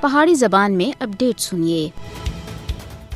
پہاڑی زبان میں اپڈیٹ سنیے۔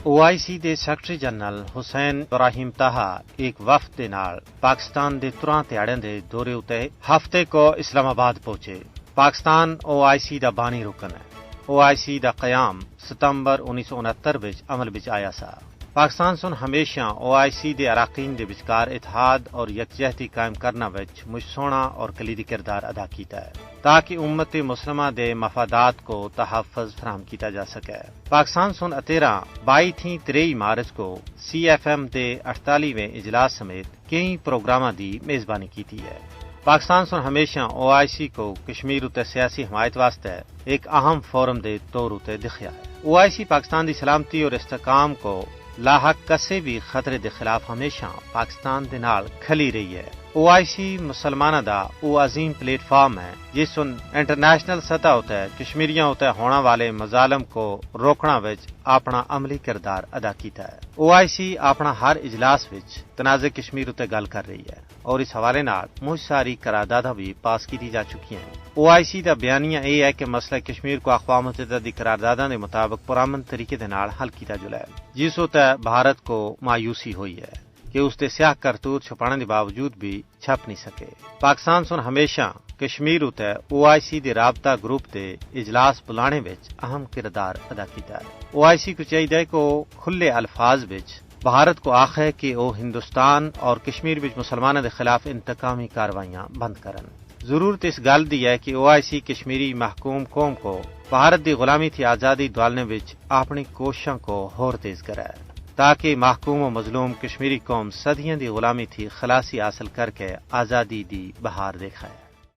OIC دے سیکرٹری جنرل حسین ابراہیم طہا ایک وفد دے نال پاکستان دے 13 تہاڑیاں دے دورے اتے ہفتے کو اسلام آباد پہنچے۔ پاکستان OIC دا بانی رکن ہے۔ OIC دا قیام ستمبر 1969 وچ عمل وچ آیا سا۔ پاکستان سن ہمیشہ OIC دے اراکین دے وچکار اتحاد اور یکجہتی قائم کرنا وچ مجھ سونا اور کلیدی کردار ادا کیتا ہے تاکہ امت مسلمہ دے مفادات کو تحفظ فراہم کیتا جا سکے۔ پاکستان سن 22 تھی 23 مارچ کو CFM دے 48ویں اجلاس سمیت کئی پروگراماں دی میزبانی کیتی ہے۔ پاکستان سن ہمیشہ OIC کو کشمیر اتے سیاسی حمایت واسطے ایک اہم فورم دے طور اتے دکھیا ہے۔ OIC پاکستان دی سلامتی اور استحکام کو لاحق کسے بھی خطرے دے خلاف ہمیشہ پاکستان دے نال کھلی رہی ہے۔ OIC مسلمانہ دا وہ عظیم پلیٹ فارم ہے جس سن انٹرنیشنل سطح اتے کشمیریاں اتے ہونے والے مظالم کو روکنا وچ اپنا عملی کردار ادا کیتا ہے۔ OIC اپنا ہر اجلاس وچ تنازع کشمیر اتے گل کر رہی ہے اور اس حوالے نال مجھ ساری قرارداداں بھی پاس کی جا چکی ہیں۔ OIC دا بیانیہ یہ ہے کہ مسئلہ کشمیر کو اقوام متحدہ دی قرارداداں دے مطابق پرامن طریقے دے نال حل کیتا جائے، جس اتے بھارت کو مایوسی ہوئی ہے کہ اس دے سیاہ کرتوت چھپانے دے باوجود بھی چھپ نہیں سکے۔ پاکستان سن ہمیشہ کشمیر اتے OIC دے رابطہ گروپ دے اجلاس بلانے وچ اہم کردار ادا کیتا ہے۔ OIC کو چاہیے کہ وہ کھلے الفاظ وچ بھارت کو آخے کہ وہ ہندوستان اور کشمیر وچ مسلمانوں دے خلاف انتقامی کاروائیاں بند کرن۔ ضرورت اس گل دی ہے کہ OIC کشمیری محکوم قوم کو بھارت دی غلامی تھی آزادی دلوانے وچ اپنی کوششوں کو ہور تیز کرے تاکہ محکوم و مظلوم کشمیری قوم صدیاں دی غلامی تھی خلاصی حاصل کر کے آزادی دی بہار دیکھائے۔